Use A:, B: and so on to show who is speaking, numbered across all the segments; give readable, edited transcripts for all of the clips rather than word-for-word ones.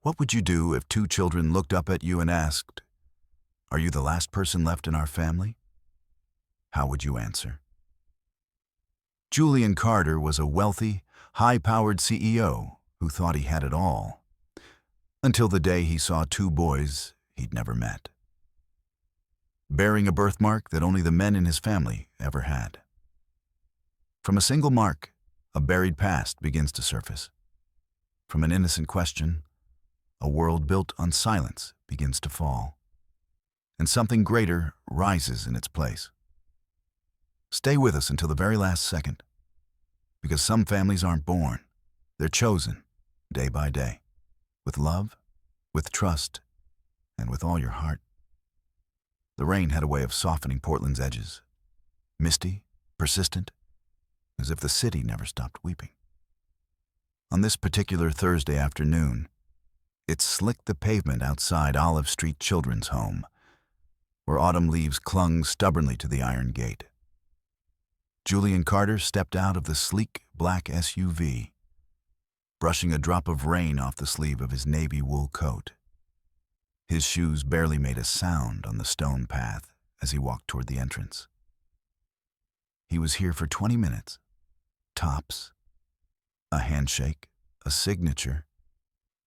A: What would you do if two children looked up at you and asked, "Are you the last person left in our family?" How would you answer? Julian Carter was a wealthy, high-powered CEO who thought he had it all, until the day he saw two boys he'd never met, bearing a birthmark that only the men in his family ever had. From a single mark, a buried past begins to surface. From an innocent question, a world built on silence begins to fall, and something greater rises in its place. Stay with us until the very last second, because some families aren't born, they're chosen, day by day, with love, with trust, and with all your heart. The rain had a way of softening Portland's edges, misty, persistent, as if the city never stopped weeping. On this particular Thursday afternoon, it slicked the pavement outside Olive Street Children's Home, where autumn leaves clung stubbornly to the iron gate. Julian Carter stepped out of the sleek black SUV, brushing a drop of rain off the sleeve of his navy wool coat. His shoes barely made a sound on the stone path as he walked toward the entrance. He was here for 20 minutes, tops. A handshake, a signature,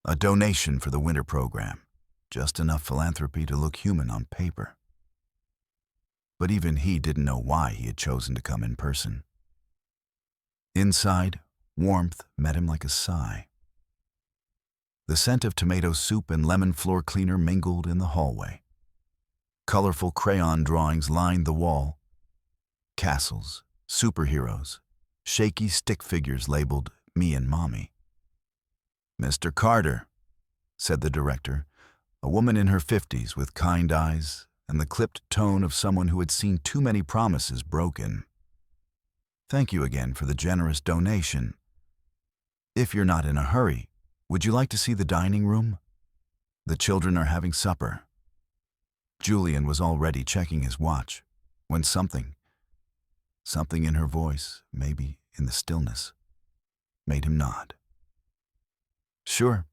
A: a donation for the winter program, just enough philanthropy to look human on paper. But even he didn't know why he had chosen to come in person. Inside, warmth met him like a sigh. The scent of tomato soup and lemon floor cleaner mingled in the hallway. Colorful crayon drawings lined the wall. Castles, superheroes, shaky stick figures labeled "Me and Mommy." "Mr. Carter," said the director, a woman in her 50s with kind eyes and the clipped tone of someone who had seen too many promises broken. "Thank you again for the generous donation. If you're not in a hurry, would you like to see the dining room? The children are having supper." Julian was already checking his watch when something in her voice, maybe in the stillness, made him nod. "Sure."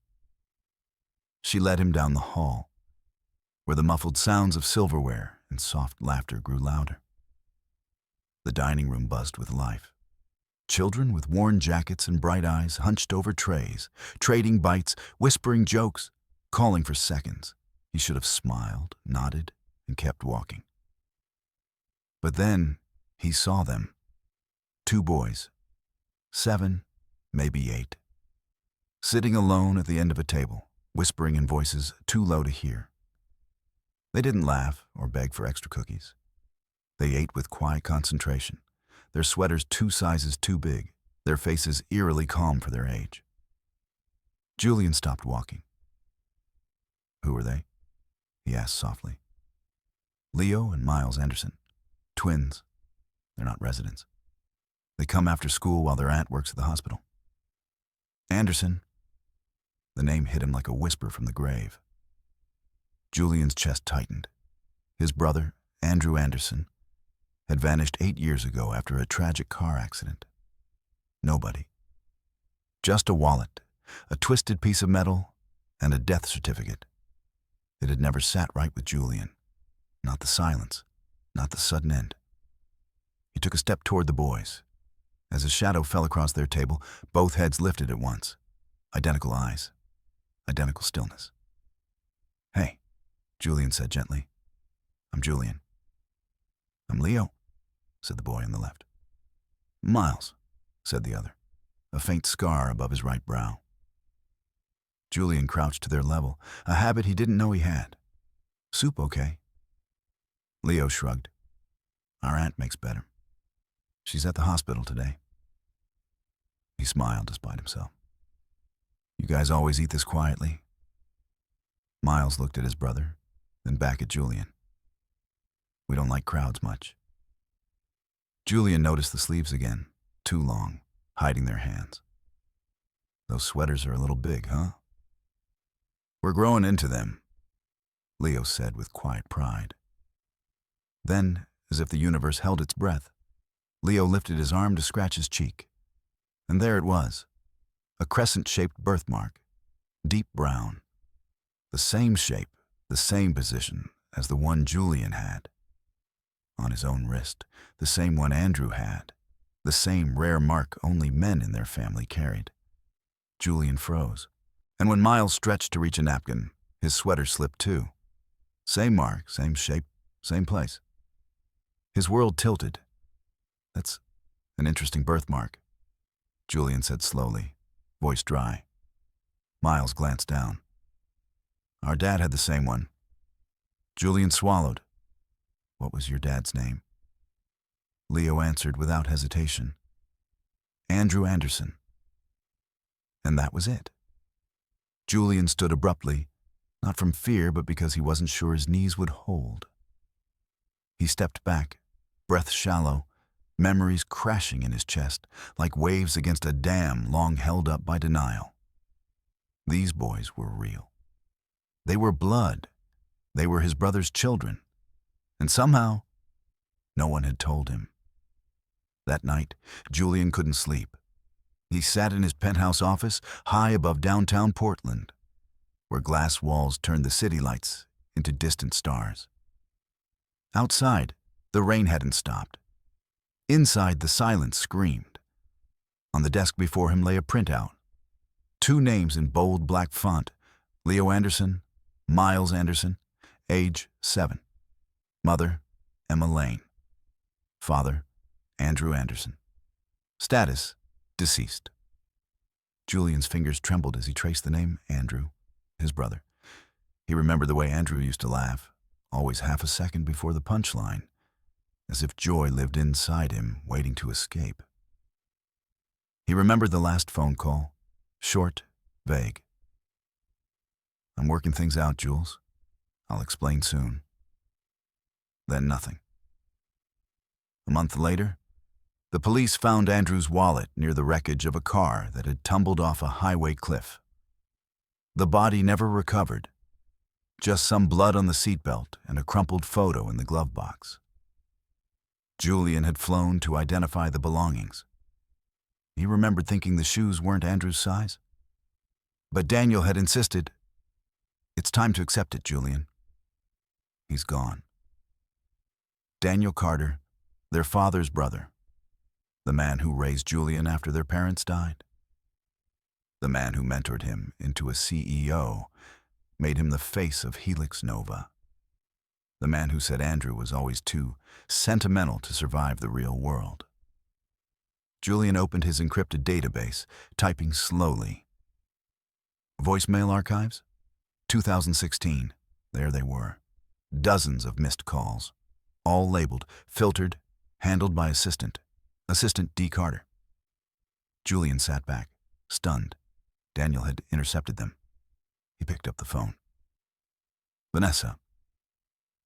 A: She led him down the hall, where the muffled sounds of silverware and soft laughter grew louder. The dining room buzzed with life. Children with worn jackets and bright eyes hunched over trays, trading bites, whispering jokes, calling for seconds. He should have smiled, nodded, and kept walking. But then he saw them. Two boys, 7, maybe 8, sitting alone at the end of a table, whispering in voices too low to hear. They didn't laugh or beg for extra cookies. They ate with quiet concentration, their sweaters 2 sizes too big, their faces eerily calm for their age. Julian stopped walking. "Who are they?" he asked softly. "Leo and Miles Anderson, twins. They're not residents. They come after school while their aunt works at the hospital." "Anderson." The name hit him like a whisper from the grave. Julian's chest tightened. His brother, Andrew Anderson, had vanished 8 years ago after a tragic car accident. Nobody. Just a wallet, a twisted piece of metal, and a death certificate. It had never sat right with Julian. Not the silence, not the sudden end. He took a step toward the boys. As his shadow fell across their table, both heads lifted at once. Identical eyes. Identical stillness. "Hey," Julian said gently. "I'm Julian." "I'm Leo," said the boy on the left. "Miles," said the other, a faint scar above his right brow. Julian crouched to their level, a habit he didn't know he had. "Soup okay?" Leo shrugged. "Our aunt makes better. She's at the hospital today." He smiled despite himself. "You guys always eat this quietly?" Miles looked at his brother, then back at Julian. "We don't like crowds much." Julian noticed the sleeves again, too long, hiding their hands. "Those sweaters are a little big, huh?" "We're growing into them," Leo said with quiet pride. Then, as if the universe held its breath, Leo lifted his arm to scratch his cheek. And there it was, a crescent-shaped birthmark, deep brown, The same shape, the same position as the one Julian had. On his own wrist, the same one Andrew had. The same rare mark only men in their family carried. Julian froze, and when Miles stretched to reach a napkin, his sweater slipped too. Same mark, same shape, same place. His world tilted. "That's an interesting birthmark," Julian said slowly, voice dry. Miles glanced down. "Our dad had the same one." Julian swallowed. "What was your dad's name?" Leo answered without hesitation. "Andrew Anderson." And that was it. Julian stood abruptly, not from fear, but because he wasn't sure his knees would hold. He stepped back, breath shallow, memories crashing in his chest, like waves against a dam long held up by denial. These boys were real. They were blood. They were his brother's children. And somehow, no one had told him. That night, Julian couldn't sleep. He sat in his penthouse office high above downtown Portland, where glass walls turned the city lights into distant stars. Outside, the rain hadn't stopped. Inside, the silence screamed. On the desk before him lay a printout. 2 names in bold black font: Leo Anderson, Miles Anderson, age 7. Mother, Emma Lane. Father, Andrew Anderson. Status, deceased. Julian's fingers trembled as he traced the name Andrew, his brother. He remembered the way Andrew used to laugh, always half a second before the punchline, as if joy lived inside him, waiting to escape. He remembered the last phone call, short, vague. "I'm working things out, Jules. I'll explain soon." Then nothing. A month later, the police found Andrew's wallet near the wreckage of a car that had tumbled off a highway cliff. The body never recovered, just some blood on the seatbelt and a crumpled photo in the glove box. Julian had flown to identify the belongings. He remembered thinking the shoes weren't Andrew's size. But Daniel had insisted, "It's time to accept it, Julian." He's gone. Daniel Carter, their father's brother. The man who raised Julian after their parents died. The man who mentored him into a CEO, made him the face of Helix Nova. The man who said Andrew was always too sentimental to survive the real world. Julian opened his encrypted database, typing slowly. Voicemail archives? 2016. There they were. Dozens of missed calls, all labeled, filtered, handled by Assistant D. Carter. Julian sat back, stunned. Daniel had intercepted them. He picked up the phone. "Vanessa,"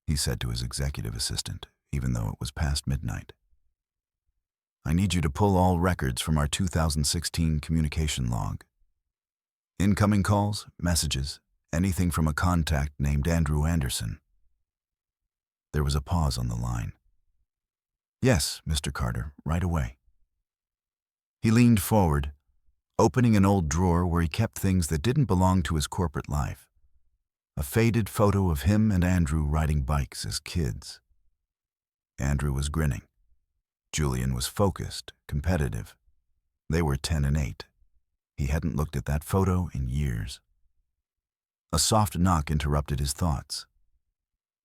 A: he said to his executive assistant, even though it was past midnight. "I need you to pull all records from our 2016 communication log. Incoming calls, messages, anything from a contact named Andrew Anderson." There was a pause on the line. "Yes, Mr. Carter, right away." He leaned forward, opening an old drawer where he kept things that didn't belong to his corporate life. A faded photo of him and Andrew riding bikes as kids. Andrew was grinning. Julian was focused, competitive. They were 10 and 8. He hadn't looked at that photo in years. A soft knock interrupted his thoughts.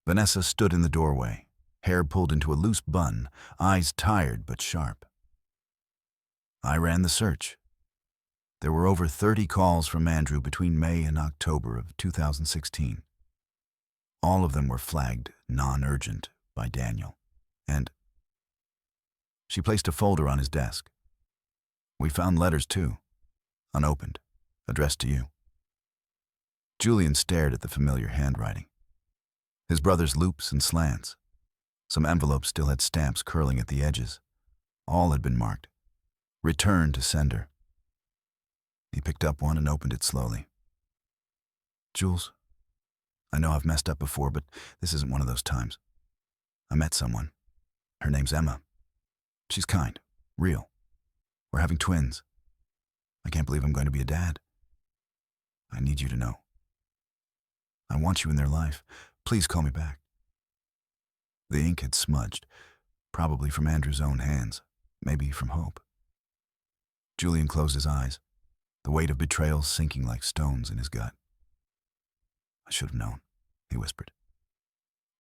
A: Vanessa stood in the doorway, hair pulled into a loose bun, eyes tired but sharp. "I ran the search. There were over 30 calls from Andrew between May and October of 2016. All of them were flagged non-urgent by Daniel. And..." She placed a folder on his desk. "We found letters too, unopened, addressed to you." Julian stared at the familiar handwriting. His brother's loops and slants. Some envelopes still had stamps curling at the edges. All had been marked, "Return to sender." He picked up one and opened it slowly. "Jules, I know I've messed up before, but this isn't one of those times. I met someone. Her name's Emma. She's kind, real. We're having twins. I can't believe I'm going to be a dad. I need you to know." I want you in their life. Please call me back. The ink had smudged, probably from Andrew's own hands, maybe from hope. Julian closed his eyes, the weight of betrayal sinking like stones in his gut. I should have known, he whispered.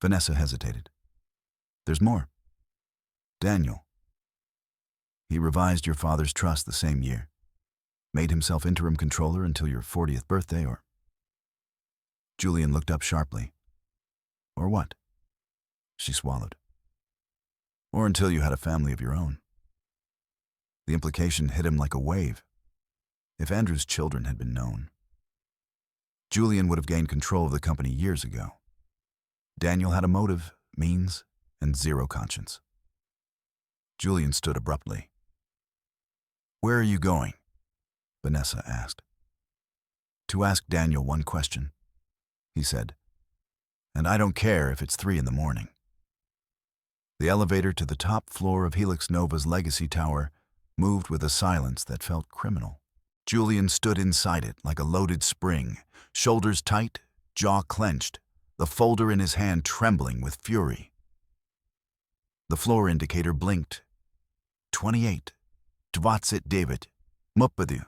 A: Vanessa hesitated. There's more. Daniel. He revised your father's trust the same year. Made himself interim controller until your 40th birthday, or... Julian looked up sharply. Or what? She swallowed. Or until you had a family of your own. The implication hit him like a wave. If Andrew's children had been known, Julian would have gained control of the company years ago. Daniel had a motive, means, and zero conscience. Julian stood abruptly. Where are you going? Vanessa asked. To ask Daniel one question, he said. And I don't care if it's 3 a.m. The elevator to the top floor of Helix Nova's legacy tower moved with a silence that felt criminal. Julian stood inside it like a loaded spring, shoulders tight, jaw clenched, the folder in his hand trembling with fury. The floor indicator blinked. 28. 29. Muppadu.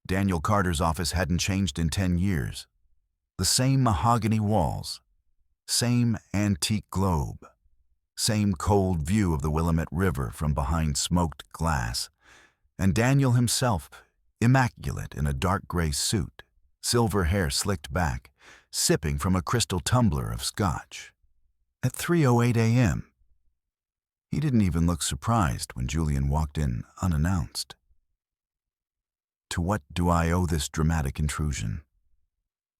A: Daniel Carter's office hadn't changed in 10 years. The same mahogany walls, same antique globe, same cold view of the Willamette River from behind smoked glass, and Daniel himself, immaculate in a dark gray suit, silver hair slicked back, sipping from a crystal tumbler of scotch. At 3:08 a.m. He didn't even look surprised when Julian walked in unannounced. To what do I owe this dramatic intrusion?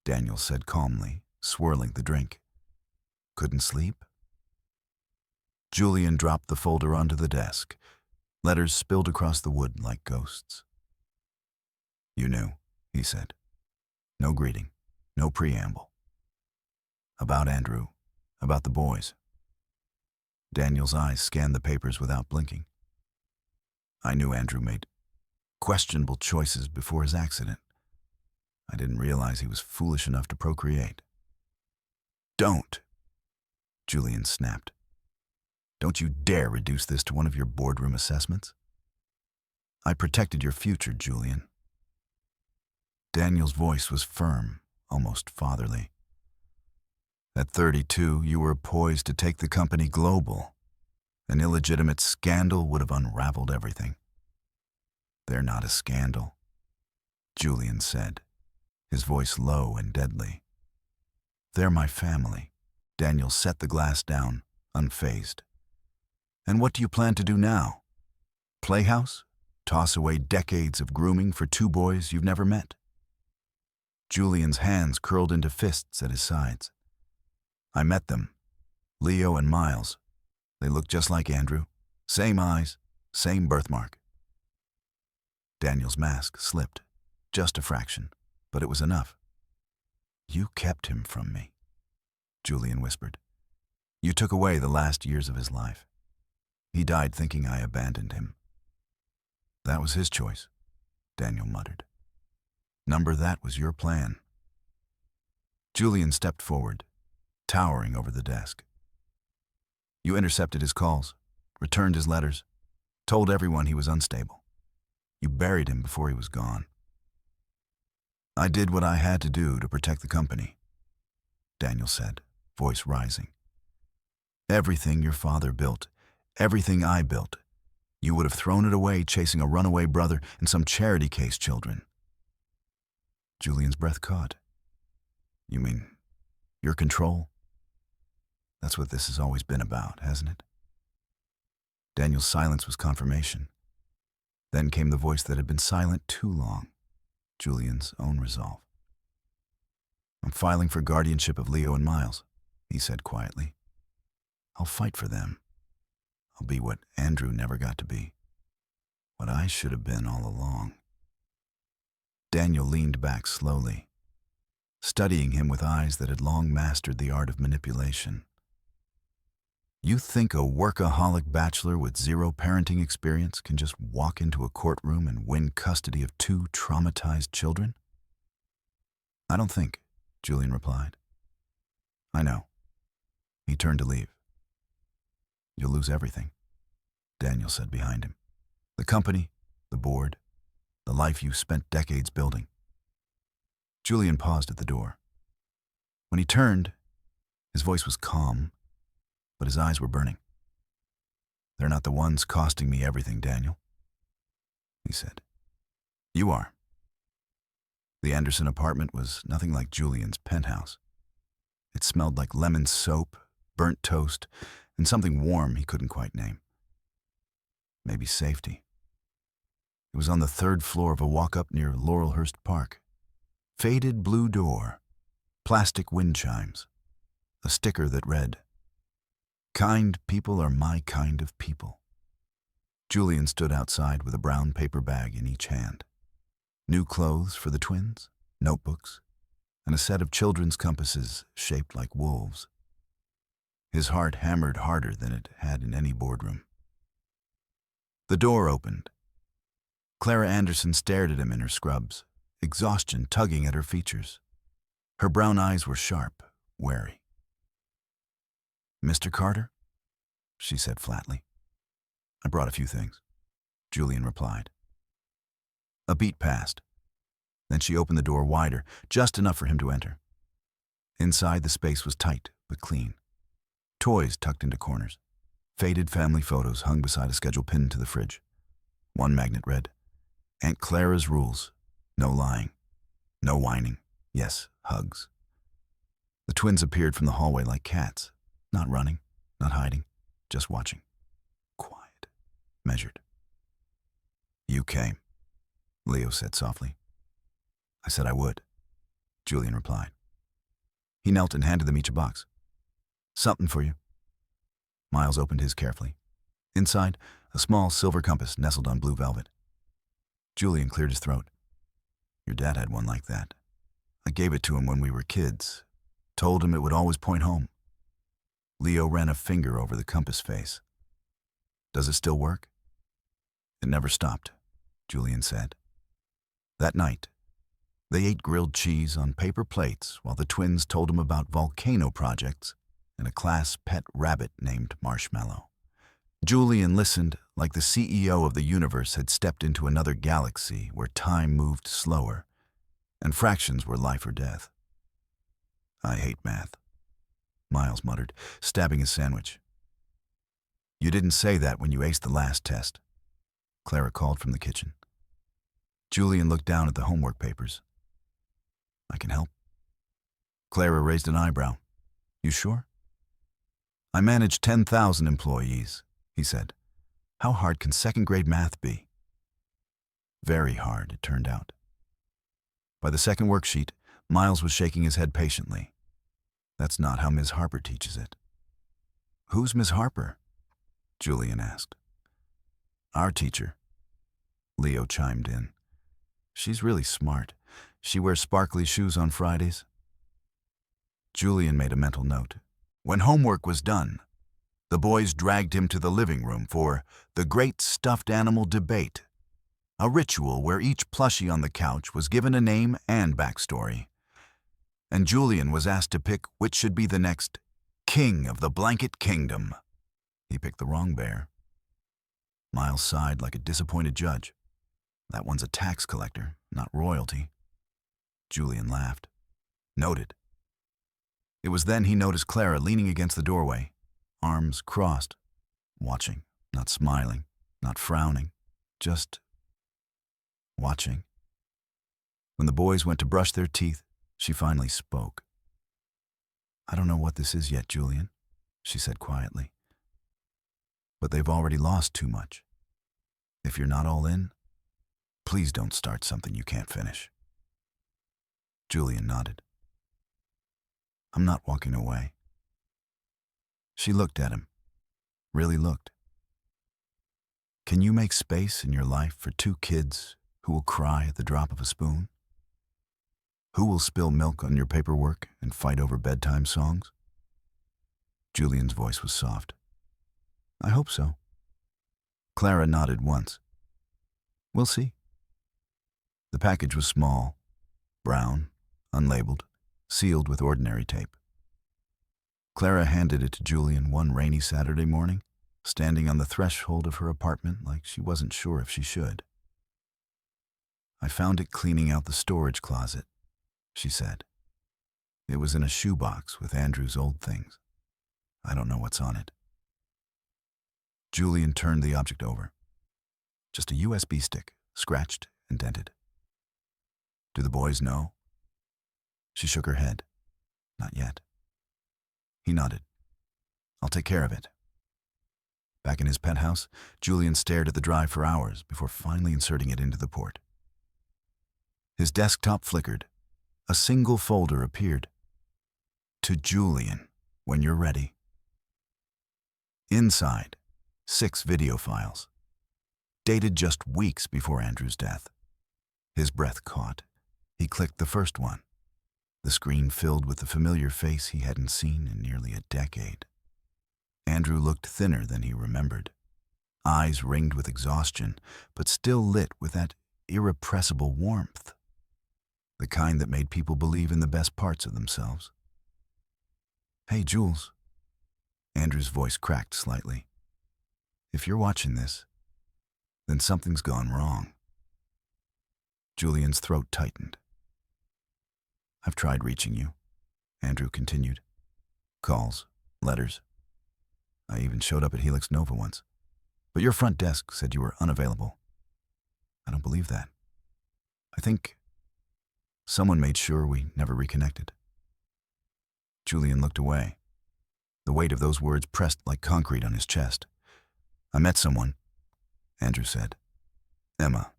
A: Daniel said calmly, swirling the drink. Couldn't sleep? Julian dropped the folder onto the desk. Letters spilled across the wood like ghosts. You knew, he said. No greeting, no preamble. About Andrew, about the boys. Daniel's eyes scanned the papers without blinking. I knew Andrew made questionable choices before his accident. I didn't realize he was foolish enough to procreate. Don't, Julian snapped. Don't you dare reduce this to one of your boardroom assessments. I protected your future, Julian. Daniel's voice was firm, almost fatherly. At 32, you were poised to take the company global. An illegitimate scandal would have unraveled everything. They're not a scandal, Julian said, his voice low and deadly. They're my family. Daniel set the glass down, unfazed. And what do you plan to do now? Playhouse? Toss away decades of grooming for 2 boys you've never met? Julian's hands curled into fists at his sides. I met them, Leo and Miles. They looked just like Andrew. Same eyes, same birthmark. Daniel's mask slipped, just a fraction, but it was enough. You kept him from me, Julian whispered. You took away the last years of his life. He died thinking I abandoned him. That was his choice, Daniel muttered. Number, that was your plan. Julian stepped forward, towering over the desk. You intercepted his calls, returned his letters, told everyone he was unstable. You buried him before he was gone. I did what I had to do to protect the company, Daniel said, voice rising. Everything your father built, everything I built, you would have thrown it away chasing a runaway brother and some charity case children. Julian's breath caught. You mean your control? That's what this has always been about, hasn't it? Daniel's silence was confirmation. Then came the voice that had been silent too long, Julian's own resolve. I'm filing for guardianship of Leo and Miles, he said quietly. I'll fight for them. I'll be what Andrew never got to be. What I should have been all along. Daniel leaned back slowly, studying him with eyes that had long mastered the art of manipulation. You think a workaholic bachelor with 0 parenting experience can just walk into a courtroom and win custody of 2 traumatized children? I don't think, Julian replied. I know. He turned to leave. You'll lose everything, Daniel said behind him. The company, the board, the life you spent decades building. Julian paused at the door. When he turned, his voice was calm, but his eyes were burning. They're not the ones costing me everything, Daniel, he said. You are. The Anderson apartment was nothing like Julian's penthouse. It smelled like lemon soap, burnt toast, and something warm he couldn't quite name. Maybe safety. It was on the 3rd floor of a walk-up near Laurelhurst Park. Faded blue door, plastic wind chimes, a sticker that read, Kind people are my kind of people. Julian stood outside with a brown paper bag in each hand. New clothes for the twins, notebooks, and a set of children's compasses shaped like wolves. His heart hammered harder than it had in any boardroom. The door opened. Clara Anderson stared at him in her scrubs, exhaustion tugging at her features. Her brown eyes were sharp, wary. Mr. Carter? She said flatly. I brought a few things, Julian replied. A beat passed. Then she opened the door wider, just enough for him to enter. Inside, the space was tight but clean. Toys tucked into corners. Faded family photos hung beside a schedule pinned to the fridge. One magnet read, Aunt Clara's rules. No lying. No whining. Yes, hugs. The twins appeared from the hallway like cats, not running, not hiding, just watching. Quiet. Measured. You came, Leo said softly. I said I would, Julian replied. He knelt and handed them each a box. Something for you. Miles opened his carefully. Inside, a small silver compass nestled on blue velvet. Julian cleared his throat. Your dad had one like that. I gave it to him when we were kids. Told him it would always point home. Leo ran a finger over the compass face. Does it still work? It never stopped, Julian said. That night, they ate grilled cheese on paper plates while the twins told him about volcano projects and a class pet rabbit named Marshmallow. Julian listened like the CEO of the universe had stepped into another galaxy where time moved slower and fractions were life or death. I hate math, Miles muttered, stabbing his sandwich. You didn't say that when you aced the last test, Clara called from the kitchen. Julian looked down at the homework papers. I can help. Clara raised an eyebrow. You sure? I manage 10,000 employees, he said. How hard can second-grade math be? Very hard, it turned out. By the second worksheet, Miles was shaking his head patiently. That's not how Ms. Harper teaches it. Who's Ms. Harper? Julian asked. Our teacher, Leo chimed in. She's really smart. She wears sparkly shoes on Fridays. Julian made a mental note. When homework was done, the boys dragged him to the living room for the Great Stuffed Animal Debate, a ritual where each plushie on the couch was given a name and backstory. And Julian was asked to pick which should be the next king of the blanket kingdom. He picked the wrong bear. Miles sighed like a disappointed judge. That one's a tax collector, not royalty. Julian laughed. Noted. It was then he noticed Clara leaning against the doorway, arms crossed, watching, not smiling, not frowning, just watching. When the boys went to brush their teeth, she finally spoke. I don't know what this is yet, Julian, she said quietly. But they've already lost too much. If you're not all in, please don't start something you can't finish. Julian nodded. I'm not walking away. She looked at him, really looked. Can you make space in your life for two kids who will cry at the drop of a spoon? Who will spill milk on your paperwork and fight over bedtime songs? Julian's voice was soft. I hope so. Clara nodded once. We'll see. The package was small, brown, unlabeled, sealed with ordinary tape. Clara handed it to Julian one rainy Saturday morning, standing on the threshold of her apartment like she wasn't sure if she should. "I found it cleaning out the storage closet," she said. "It was in a shoebox with Andrew's old things. I don't know what's on it." Julian turned the object over. Just a USB stick, scratched and dented. "Do the boys know?" She shook her head. "Not yet." He nodded. "I'll take care of it." Back in his penthouse, Julian stared at the drive for hours before finally inserting it into the port. His desktop flickered. A single folder appeared. "To Julian, when you're ready." Inside, 6 video files, dated just weeks before Andrew's death. His breath caught. He clicked the first one. The screen filled with the familiar face he hadn't seen in nearly a decade. Andrew looked thinner than he remembered. Eyes ringed with exhaustion, but still lit with that irrepressible warmth. The kind that made people believe in the best parts of themselves. "Hey, Jules." Andrew's voice cracked slightly. "If you're watching this, then something's gone wrong." Julian's throat tightened. "I've tried reaching you," Andrew continued. "Calls, letters. I even showed up at Helix Nova once. But your front desk said you were unavailable. I don't believe that. I think someone made sure we never reconnected." Julian looked away. The weight of those words pressed like concrete on his chest. "I met someone," Andrew said. "Emma.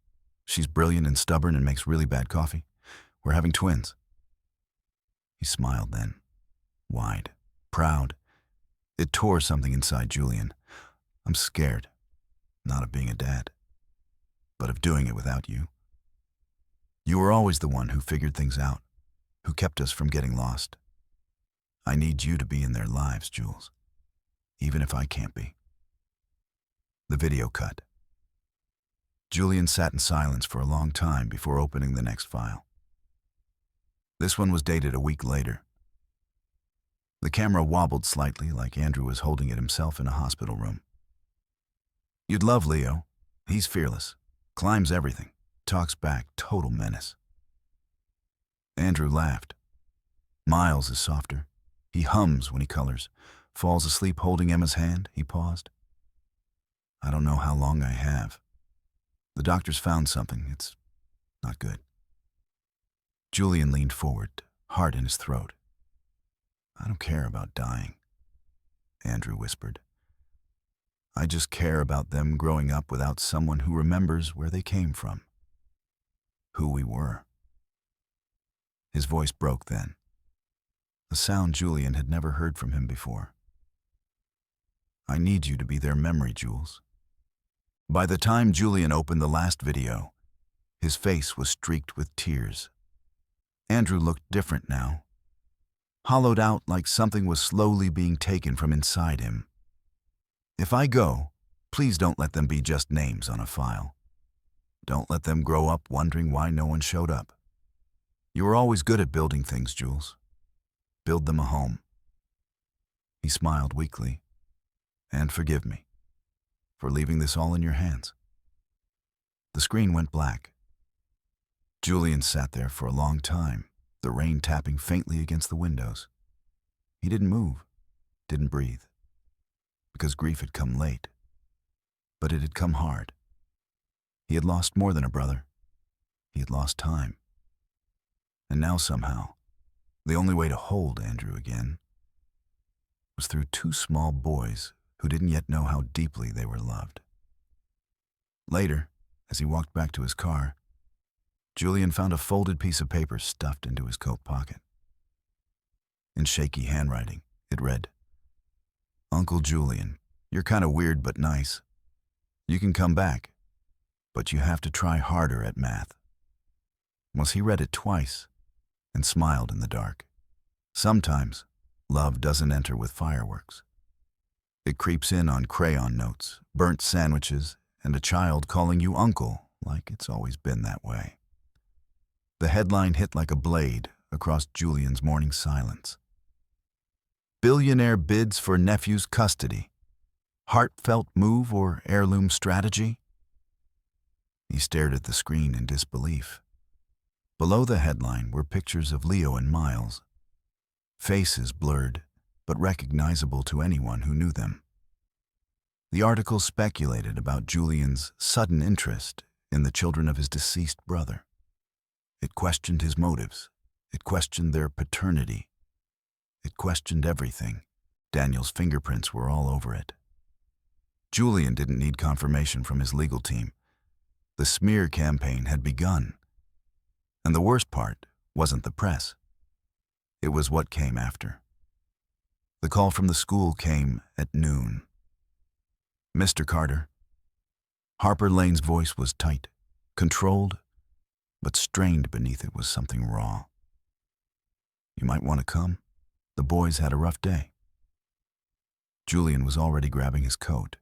A: She's brilliant and stubborn and makes really bad coffee. We're having twins." He smiled then, wide, proud. It tore something inside Julian. "I'm scared, not of being a dad, but of doing it without you. You were always the one who figured things out, who kept us from getting lost. I need you to be in their lives, Jules, even if I can't be." The video cut. Julian sat in silence for a long time before opening the next file. This one was dated a week later. The camera wobbled slightly like Andrew was holding it himself in a hospital room. "You'd love Leo. He's fearless, climbs everything, talks back, total menace." Andrew laughed. "Miles is softer. He hums when he colors, falls asleep holding Emma's hand." He paused. "I don't know how long I have. The doctors found something. It's not good." Julian leaned forward, heart in his throat. "I don't care about dying," Andrew whispered. "I just care about them growing up without someone who remembers where they came from, who we were." His voice broke then, a sound Julian had never heard from him before. "I need you to be their memory, Jules." By the time Julian opened the last video, his face was streaked with tears. Andrew looked different now, hollowed out like something was slowly being taken from inside him. "If I go, please don't let them be just names on a file. Don't let them grow up wondering why no one showed up. You were always good at building things, Jules. Build them a home." He smiled weakly. "And forgive me for leaving this all in your hands." The screen went black. Julian sat there for a long time, the rain tapping faintly against the windows. He didn't move, didn't breathe, because grief had come late. But it had come hard. He had lost more than a brother. He had lost time. And now somehow, the only way to hold Andrew again was through 2 small boys who didn't yet know how deeply they were loved. Later, as he walked back to his car, Julian found a folded piece of paper stuffed into his coat pocket. In shaky handwriting, it read, "Uncle Julian, you're kind of weird but nice. You can come back, but you have to try harder at math." Well, he read it twice and smiled in the dark. Sometimes, love doesn't enter with fireworks. It creeps in on crayon notes, burnt sandwiches, and a child calling you uncle like it's always been that way. The headline hit like a blade, across Julian's morning silence. Billionaire bids for nephew's custody. Heartfelt move or heirloom strategy? He stared at the screen in disbelief. Below the headline were pictures of Leo and Miles. Faces blurred, but recognizable to anyone who knew them. The article speculated about Julian's sudden interest in the children of his deceased brother. It questioned his motives. It questioned their paternity. It questioned everything. Daniel's fingerprints were all over it. Julian didn't need confirmation from his legal team. The smear campaign had begun. And the worst part wasn't the press. It was what came after. The call from the school came at noon. "Mr. Carter." Harper Lane's voice was tight, controlled, but strained beneath it was something raw. "You might want to come. The boys had a rough day." Julian was already grabbing his coat.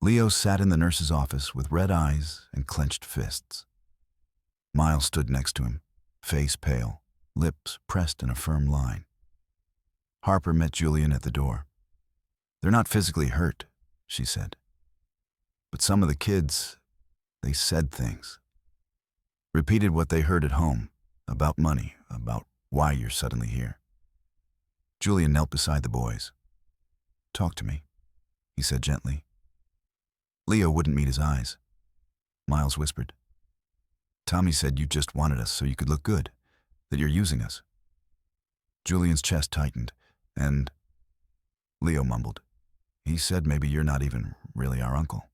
A: Leo sat in the nurse's office with red eyes and clenched fists. Miles stood next to him, face pale, lips pressed in a firm line. Harper met Julian at the door. "They're not physically hurt," she said. "But some of the kids, they said things. Repeated what they heard at home, about money, about why you're suddenly here." Julian knelt beside the boys. "Talk to me," he said gently. Leo wouldn't meet his eyes. Miles whispered, "Tommy said you just wanted us so you could look good, that you're using us." Julian's chest tightened, and Leo mumbled, "He said maybe you're not even really our uncle."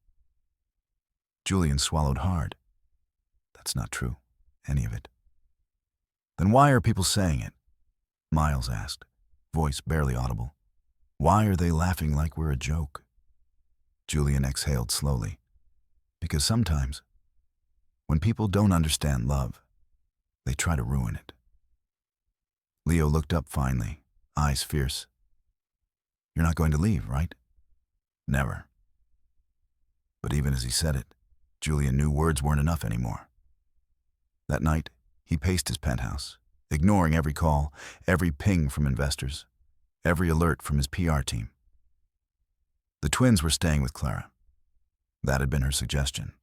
A: Julian swallowed hard. "That's not true, any of it." "Then why are people saying it?" Miles asked, voice barely audible. "Why are they laughing like we're a joke?" Julian exhaled slowly. "Because sometimes, when people don't understand love, they try to ruin it." Leo looked up finally, eyes fierce. "You're not going to leave, right?" "Never." But even as he said it, Julian knew words weren't enough anymore. That night, he paced his penthouse, ignoring every call, every ping from investors, every alert from his PR team. The twins were staying with Clara. That had been her suggestion.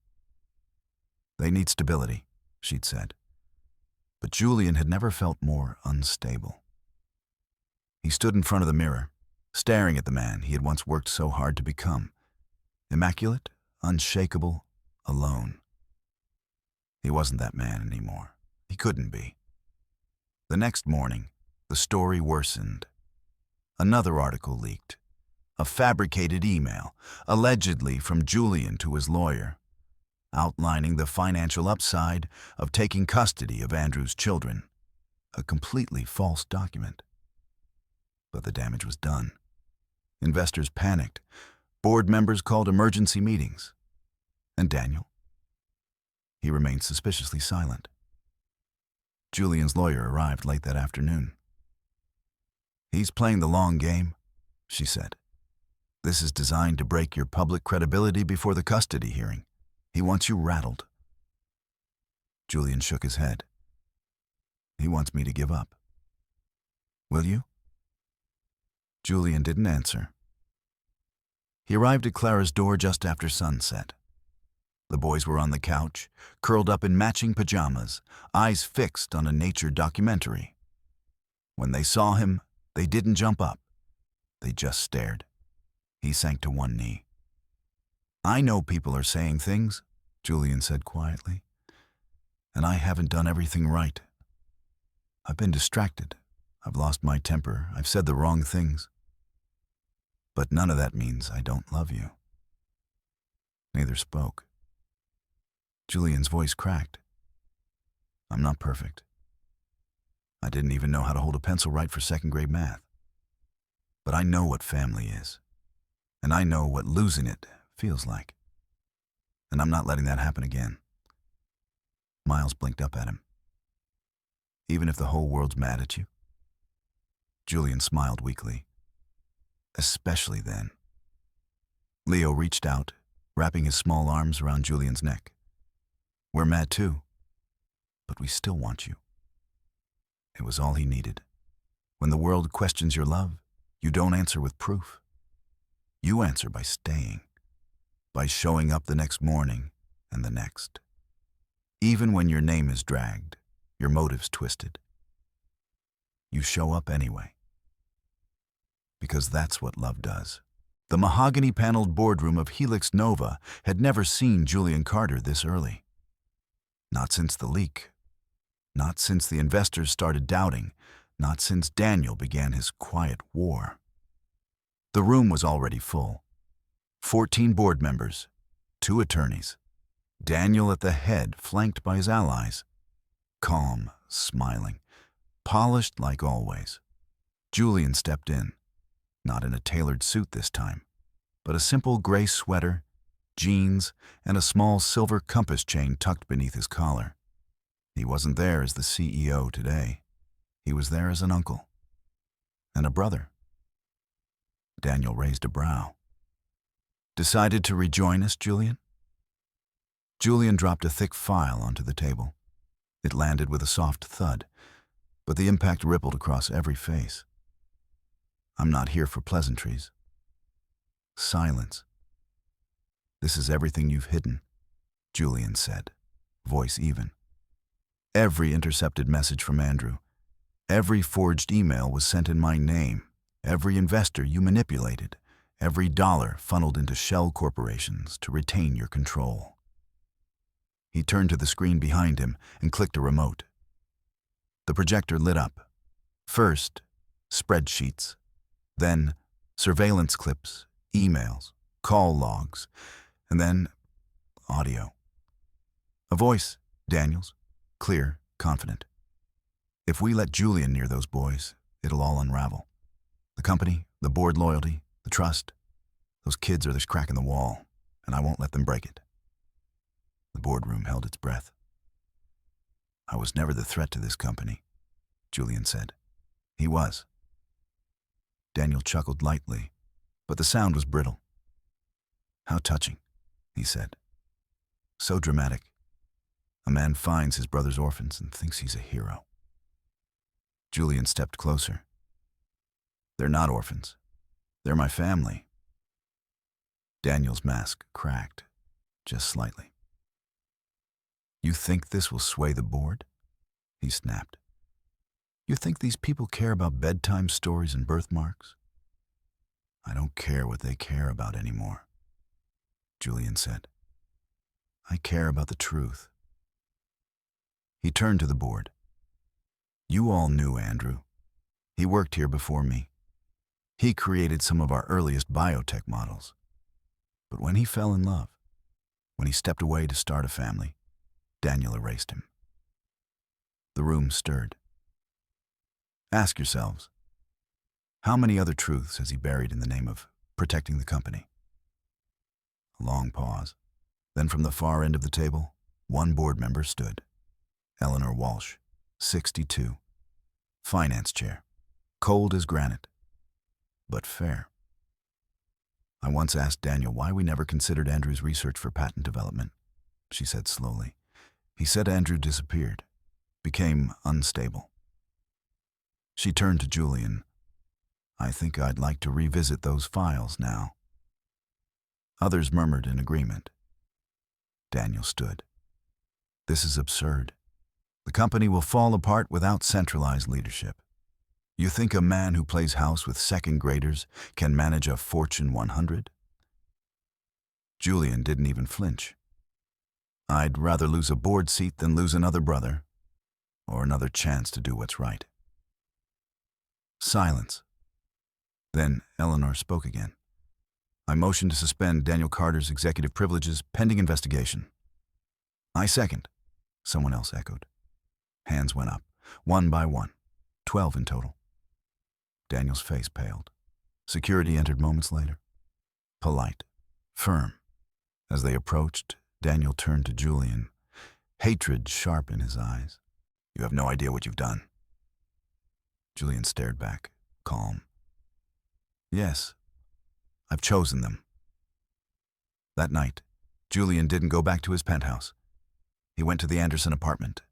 A: "They need stability," she'd said. But Julian had never felt more unstable. He stood in front of the mirror, staring at the man he had once worked so hard to become. Immaculate, unshakable, alone. He wasn't that man anymore. He couldn't be. The next morning, the story worsened. Another article leaked. A fabricated email, allegedly from Julian to his lawyer, outlining the financial upside of taking custody of Andrew's children. A completely false document. But the damage was done. Investors panicked. Board members called emergency meetings. And Daniel? He remained suspiciously silent. Julian's lawyer arrived late that afternoon. "He's playing the long game," she said. "This is designed to break your public credibility before the custody hearing. He wants you rattled." Julian shook his head. "He wants me to give up. Will you?" Julian didn't answer. He arrived at Clara's door just after sunset. The boys were on the couch, curled up in matching pajamas, eyes fixed on a nature documentary. When they saw him, they didn't jump up. They just stared. He sank to one knee. "I know people are saying things," Julian said quietly, "and I haven't done everything right. I've been distracted. I've lost my temper. I've said the wrong things. But none of that means I don't love you." Neither spoke. Julian's voice cracked. "I'm not perfect. I didn't even know how to hold a pencil right for second-grade math. But I know what family is. And I know what losing it feels like. And I'm not letting that happen again." Miles blinked up at him. "Even if the whole world's mad at you?" Julian smiled weakly. "Especially then." Leo reached out, wrapping his small arms around Julian's neck. "We're mad too, but we still want you." It was all he needed. When the world questions your love, you don't answer with proof. You answer by staying, by showing up the next morning and the next. Even when your name is dragged, your motives twisted. You show up anyway. Because that's what love does. The mahogany-paneled boardroom of Helix Nova had never seen Julian Carter this early. Not since the leak. Not since the investors started doubting. Not since Daniel began his quiet war. The room was already full. 14 board members, 2 attorneys. Daniel at the head, flanked by his allies. Calm, smiling, polished like always. Julian stepped in, not in a tailored suit this time, but a simple gray sweater, jeans, and a small silver compass chain tucked beneath his collar. He wasn't there as the CEO today. He was there as an uncle and a brother. Daniel raised a brow. Decided to rejoin us, Julian? Julian dropped a thick file onto the table. It landed with a soft thud, but the impact rippled across every face. I'm not here for pleasantries. Silence. This is everything you've hidden, Julian said, voice even. Every intercepted message from Andrew, every forged email was sent in my name, every investor you manipulated, every dollar funneled into shell corporations to retain your control. He turned to the screen behind him and clicked a remote. The projector lit up. First, spreadsheets. Then, surveillance clips, emails, call logs, and then, audio. A voice, Daniel's, clear, confident. If we let Julian near those boys, it'll all unravel. The company, the board loyalty, the trust. Those kids are this crack in the wall, and I won't let them break it. The boardroom held its breath. I was never the threat to this company, Julian said. He was. Daniel chuckled lightly, but the sound was brittle. How touching, he said. So dramatic. A man finds his brother's orphans and thinks he's a hero. Julian stepped closer. They're not orphans. They're my family. Daniel's mask cracked, just slightly. You think this will sway the board? He snapped. You think these people care about bedtime stories and birthmarks? I don't care what they care about anymore, Julian said. I care about the truth. He turned to the board. You all knew Andrew. He worked here before me. He created some of our earliest biotech models. But when he fell in love, when he stepped away to start a family, Daniel erased him. The room stirred. Ask yourselves, how many other truths has he buried in the name of protecting the company? A long pause. Then from the far end of the table, one board member stood. Eleanor Walsh, 62. Finance chair. Cold as granite, but fair. I once asked Daniel why we never considered Andrew's research for patent development, she said slowly. He said Andrew disappeared, became unstable. She turned to Julian. I think I'd like to revisit those files now. Others murmured in agreement. Daniel stood. This is absurd. The company will fall apart without centralized leadership. You think a man who plays house with second graders can manage a Fortune 100? Julian didn't even flinch. I'd rather lose a board seat than lose another brother, or another chance to do what's right. Silence. Then Eleanor spoke again. I motion to suspend Daniel Carter's executive privileges pending investigation. I second, someone else echoed. Hands went up, one by one, 12 in total. Daniel's face paled. Security entered moments later. Polite, firm. As they approached, Daniel turned to Julian, hatred sharp in his eyes. You have no idea what you've done. Julian stared back, calm. Yes, I've chosen them. That night, Julian didn't go back to his penthouse. He went to the Anderson apartment.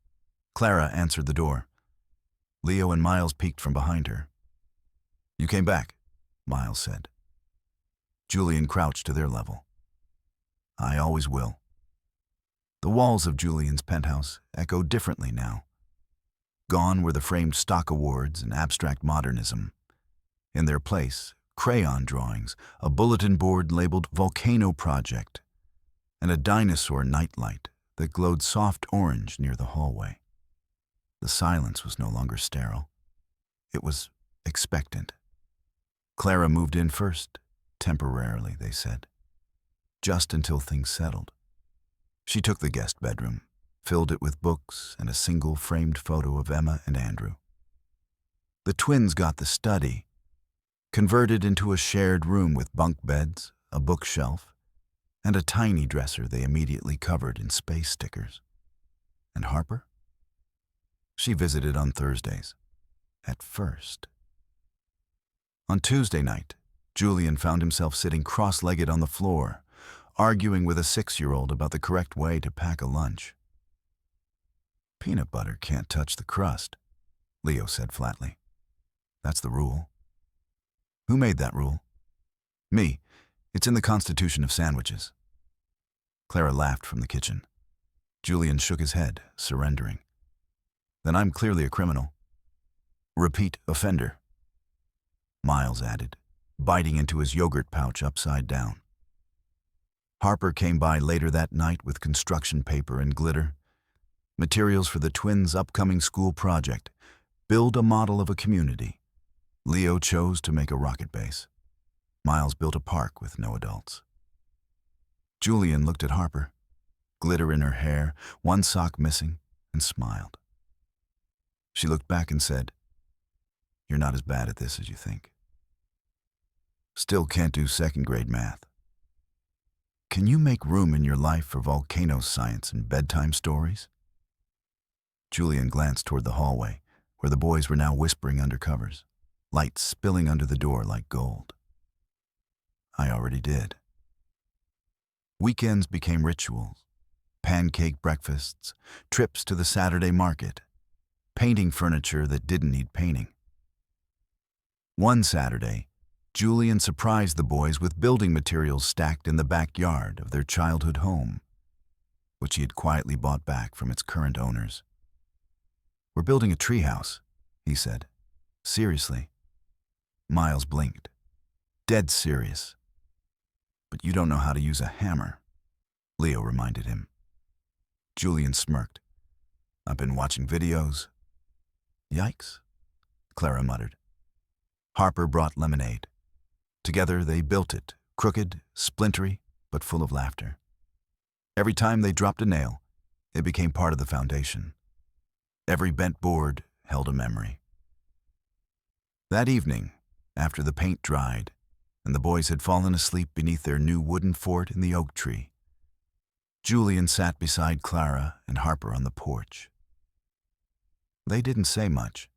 A: Clara answered the door. Leo and Miles peeked from behind her. "You came back," Miles said. Julian crouched to their level. "I always will." The walls of Julian's penthouse echoed differently now. Gone were the framed stock awards and abstract modernism. In their place, crayon drawings, a bulletin board labeled Volcano Project, and a dinosaur nightlight that glowed soft orange near the hallway. The silence was no longer sterile. It was expectant. Clara moved in first, temporarily, they said, just until things settled. She took the guest bedroom, filled it with books and a single framed photo of Emma and Andrew. The twins got the study, converted into a shared room with bunk beds, a bookshelf, and a tiny dresser they immediately covered in space stickers. And Harper? She visited on Thursdays, at first. On Tuesday night, Julian found himself sitting cross-legged on the floor, arguing with a 6-year-old about the correct way to pack a lunch. "Peanut butter can't touch the crust," Leo said flatly. "That's the rule." "Who made that rule?" "Me. It's in the constitution of sandwiches." Clara laughed from the kitchen. Julian shook his head, surrendering. "Then I'm clearly a criminal." "Repeat offender," Miles added, biting into his yogurt pouch upside down. Harper came by later that night with construction paper and glitter, materials for the twins' upcoming school project, build a model of a community. Leo chose to make a rocket base. Miles built a park with no adults. Julian looked at Harper, glitter in her hair, one sock missing, and smiled. She looked back and said, "You're not as bad at this as you think." "Still can't do second-grade math." "Can you make room in your life for volcano science and bedtime stories?" Julian glanced toward the hallway, where the boys were now whispering under covers, light spilling under the door like gold. "I already did." Weekends became rituals, pancake breakfasts, trips to the Saturday market, painting furniture that didn't need painting. One Saturday, Julian surprised the boys with building materials stacked in the backyard of their childhood home, which he had quietly bought back from its current owners. "We're building a treehouse," he said. "Seriously." Miles blinked. "Dead serious." "But you don't know how to use a hammer," Leo reminded him. Julian smirked. "I've been watching videos." "Yikes," Clara muttered. Harper brought lemonade. Together they built it, crooked, splintery, but full of laughter. Every time they dropped a nail, it became part of the foundation. Every bent board held a memory. That evening, after the paint dried, and the boys had fallen asleep beneath their new wooden fort in the oak tree, Julian sat beside Clara and Harper on the porch. They didn't say much.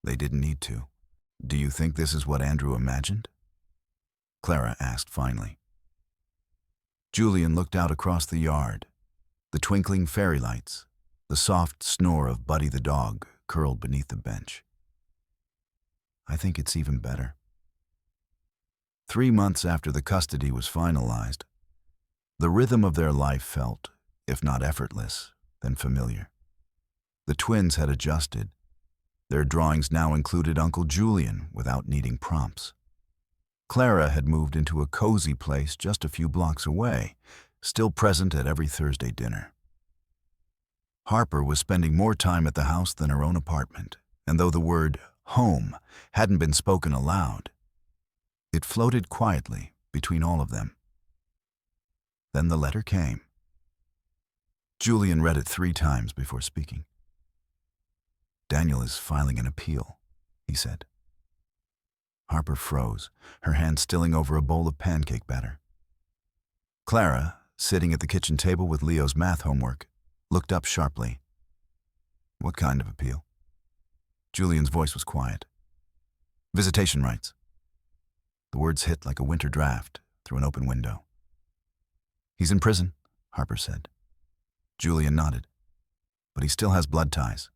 A: They didn't need to. "Do you think this is what Andrew imagined?" Clara asked finally. Julian looked out across the yard, the twinkling fairy lights, the soft snore of Buddy the dog curled beneath the bench. "I think it's even better." 3 months after the custody was finalized, the rhythm of their life felt, if not effortless, then familiar. The twins had adjusted. Their drawings now included Uncle Julian without needing prompts. Clara had moved into a cozy place just a few blocks away, still present at every Thursday dinner. Harper was spending more time at the house than her own apartment, and though the word home hadn't been spoken aloud, it floated quietly between all of them. Then the letter came. Julian read it 3 times before speaking. "Daniel is filing an appeal," he said. Harper froze, her hand stilling over a bowl of pancake batter. Clara, sitting at the kitchen table with Leo's math homework, looked up sharply. "What kind of appeal?" Julian's voice was quiet. "Visitation rights." The words hit like a winter draft through an open window. "He's in prison," Harper said. Julian nodded. "But he still has blood ties.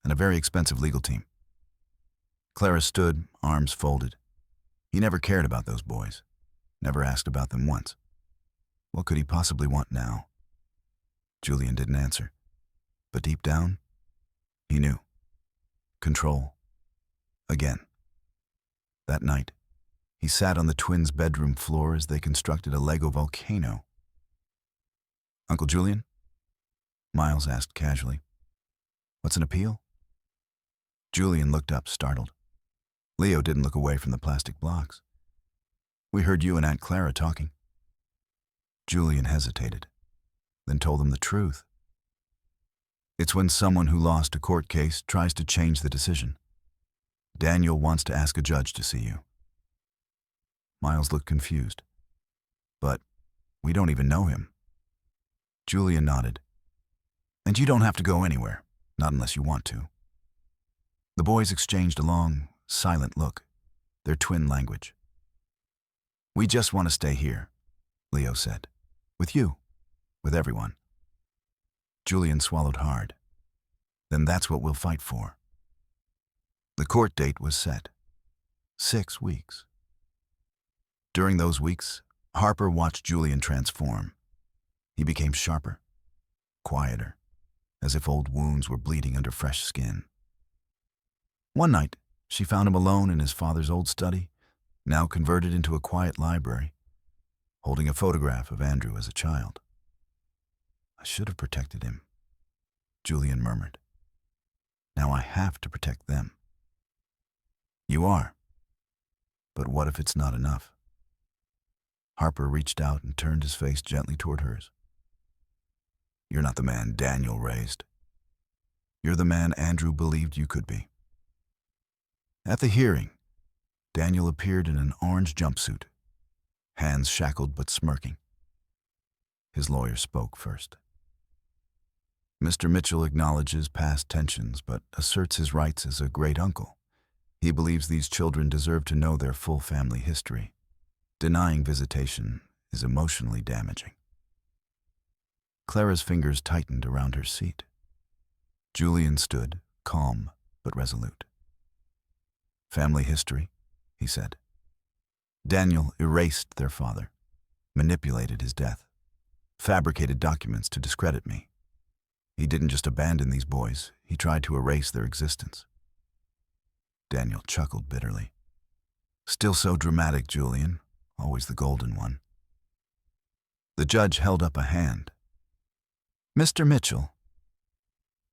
A: and a very expensive legal team. Clara stood, arms folded. He never cared about those boys, never asked about them once. What could he possibly want now? Julian didn't answer, but deep down, he knew. Control. Again. That night, he sat on the twins' bedroom floor as they constructed a Lego volcano. "Uncle Julian?" Miles asked casually. "What's an appeal?" Julian looked up, startled. Leo didn't look away from the plastic blocks. "We heard you and Aunt Clara talking." Julian hesitated, then told them the truth. "It's when someone who lost a court case tries to change the decision. Daniel wants to ask a judge to see you." Miles looked confused. "But we don't even know him." Julian nodded. "And you don't have to go anywhere, not unless you want to." The boys exchanged a long, silent look, their twin language. "We just want to stay here," Leo said. "With you, with everyone." Julian swallowed hard. "Then that's what we'll fight for." The court date was set. 6 weeks. During those weeks, Harper watched Julian transform. He became sharper, quieter, as if old wounds were bleeding under fresh skin. One night, she found him alone in his father's old study, now converted into a quiet library, holding a photograph of Andrew as a child. "I should have protected him," Julian murmured. "Now I have to protect them." "You are. But what if it's not enough?" Harper reached out and turned his face gently toward hers. "You're not the man Daniel raised. You're the man Andrew believed you could be." At the hearing, Daniel appeared in an orange jumpsuit, hands shackled but smirking. His lawyer spoke first. "Mr. Mitchell acknowledges past tensions but asserts his rights as a great uncle. He believes these children deserve to know their full family history. Denying visitation is emotionally damaging." Clara's fingers tightened around her seat. Julian stood, calm but resolute. "Family history," he said. "Daniel erased their father, manipulated his death, fabricated documents to discredit me. He didn't just abandon these boys, he tried to erase their existence." Daniel chuckled bitterly. "Still so dramatic, Julian. Always the golden one." The judge held up a hand. "Mr. Mitchell,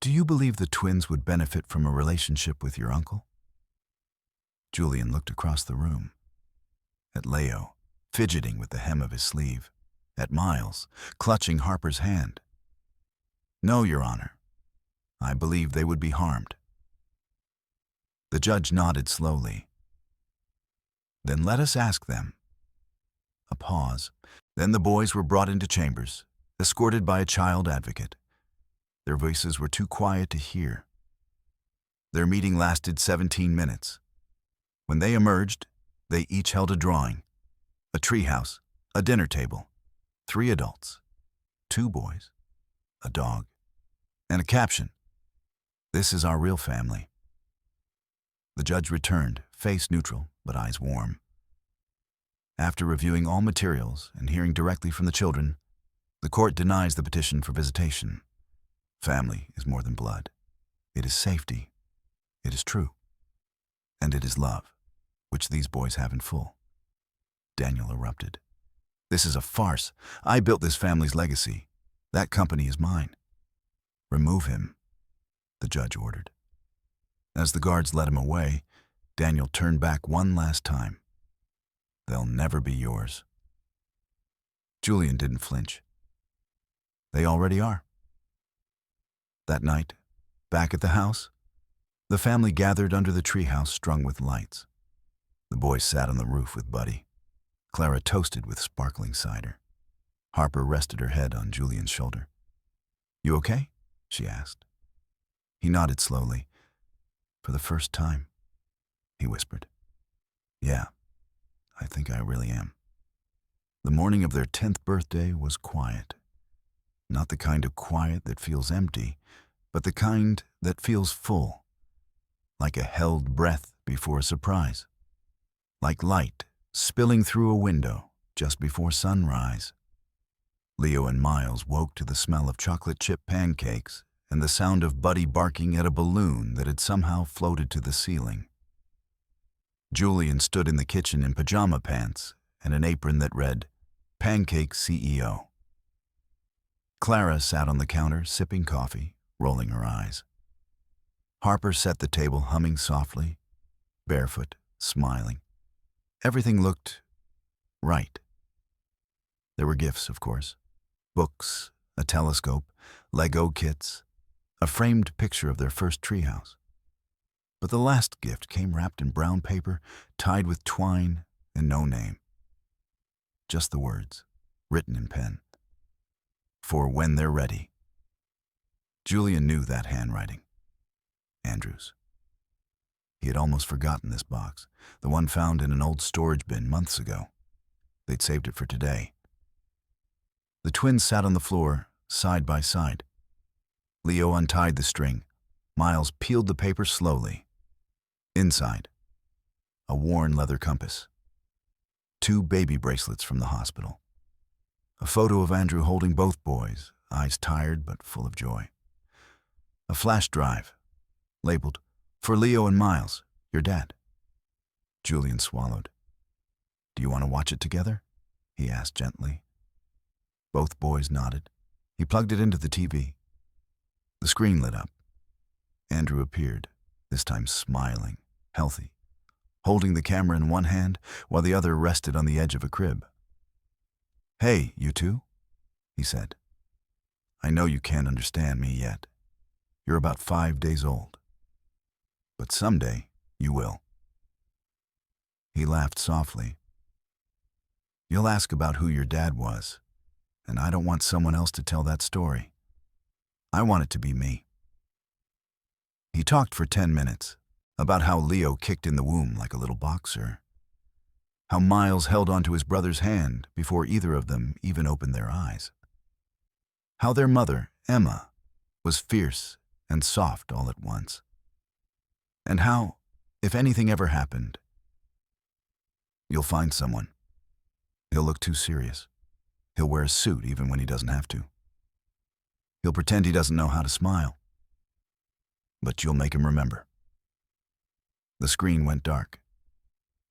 A: do you believe the twins would benefit from a relationship with your uncle?" Julian looked across the room. At Leo, fidgeting with the hem of his sleeve. At Miles, clutching Harper's hand. "No, Your Honor. I believe they would be harmed." The judge nodded slowly. "Then let us ask them." A pause. Then the boys were brought into chambers, escorted by a child advocate. Their voices were too quiet to hear. Their meeting lasted 17 minutes. When they emerged, they each held a drawing, a treehouse, a dinner table, 3 adults, 2 boys, a dog, and a caption, "This is our real family." The judge returned, face neutral but eyes warm. After reviewing all materials and hearing directly from the children, the court denies the petition for visitation. Family is more than blood. It is safety. It is true. And it is love, which these boys have in full. Daniel erupted. "This is a farce. I built this family's legacy. That company is mine." "Remove him," the judge ordered. As the guards led him away, Daniel turned back one last time. "They'll never be yours." Julian didn't flinch. "They already are." That night, back at the house, the family gathered under the treehouse strung with lights. The boys sat on the roof with Buddy. Clara toasted with sparkling cider. Harper rested her head on Julian's shoulder. "You okay?" she asked. He nodded slowly. "For the first time," he whispered. "Yeah, I think I really am." The morning of their 10th birthday was quiet. Not the kind of quiet that feels empty, but the kind that feels full. like a held breath before a surprise, like light spilling through a window just before sunrise. Leo and Miles woke to the smell of chocolate chip pancakes and the sound of Buddy barking at a balloon that had somehow floated to the ceiling. Julian stood in the kitchen in pajama pants and an apron that read, "Pancake CEO." Clara sat on the counter sipping coffee, rolling her eyes. Harper set the table humming softly, barefoot, smiling. Everything looked right. There were gifts, of course. Books, a telescope, Lego kits, a framed picture of their first treehouse. But the last gift came wrapped in brown paper, tied with twine, and no name. Just the words, written in pen. "For when they're ready." Julian knew that handwriting. Andrew's. He had almost forgotten this box, the one found in an old storage bin months ago. They'd saved it for today. The twins sat on the floor, side by side. Leo untied the string. Miles peeled the paper slowly. Inside, a worn leather compass. 2 baby bracelets from the hospital. A photo of Andrew holding both boys, eyes tired but full of joy. A flash drive, labeled, "For Leo and Miles, your dad." Julian swallowed. "Do you want to watch it together?" he asked gently. Both boys nodded. He plugged it into the TV. The screen lit up. Andrew appeared, this time smiling, healthy, holding the camera in one hand while the other rested on the edge of a crib. "Hey, you two," he said. "I know you can't understand me yet. You're about 5 days old. But someday you will." He laughed softly. "You'll ask about who your dad was, and I don't want someone else to tell that story. I want it to be me." He talked for 10 minutes about how Leo kicked in the womb like a little boxer, how Miles held onto his brother's hand before either of them even opened their eyes, how their mother, Emma, was fierce and soft all at once, and how, if anything ever happened, you'll find someone. He'll look too serious. He'll wear a suit even when he doesn't have to. He'll pretend he doesn't know how to smile. But you'll make him remember. The screen went dark.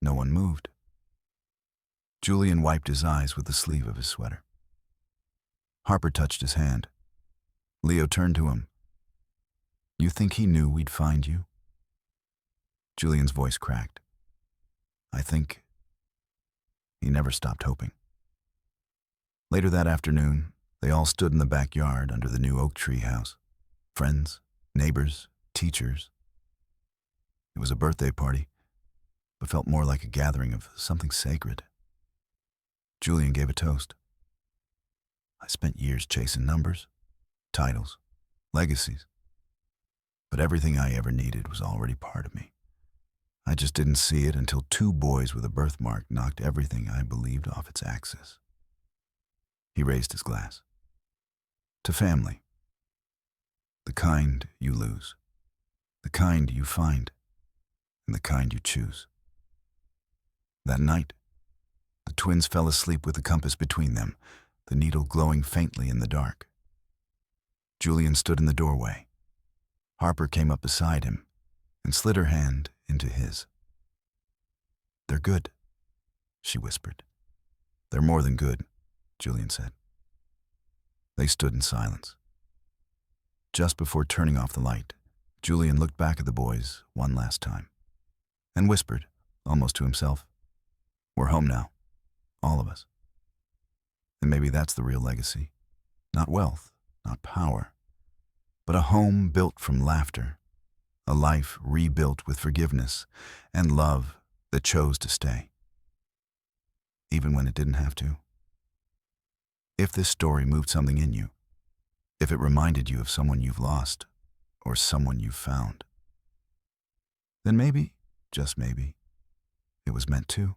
A: No one moved. Julian wiped his eyes with the sleeve of his sweater. Harper touched his hand. Leo turned to him. "You think he knew we'd find you?" Julian's voice cracked. "I think..." He never stopped hoping. Later that afternoon, they all stood in the backyard under the new oak tree house. Friends, neighbors, teachers. It was a birthday party, but felt more like a gathering of something sacred. Julian gave a toast. "I spent years chasing numbers, titles, legacies, but everything I ever needed was already part of me. I just didn't see it until 2 boys with a birthmark knocked everything I believed off its axis." He raised his glass. "To family. The kind you lose, the kind you find, and the kind you choose." That night, the twins fell asleep with the compass between them, the needle glowing faintly in the dark. Julian stood in the doorway. Harper came up beside him and slid her hand into his. "They're good," she whispered. "They're more than good," Julian said. They stood in silence. Just before turning off the light, Julian looked back at the boys one last time and whispered, almost to himself, "We're home now, all of us." And maybe that's the real legacy. Not wealth, not power, but a home built from laughter, a life rebuilt with forgiveness and love that chose to stay, even when it didn't have to. If this story moved something in you, if it reminded you of someone you've lost or someone you've found, then maybe, just maybe, it was meant to.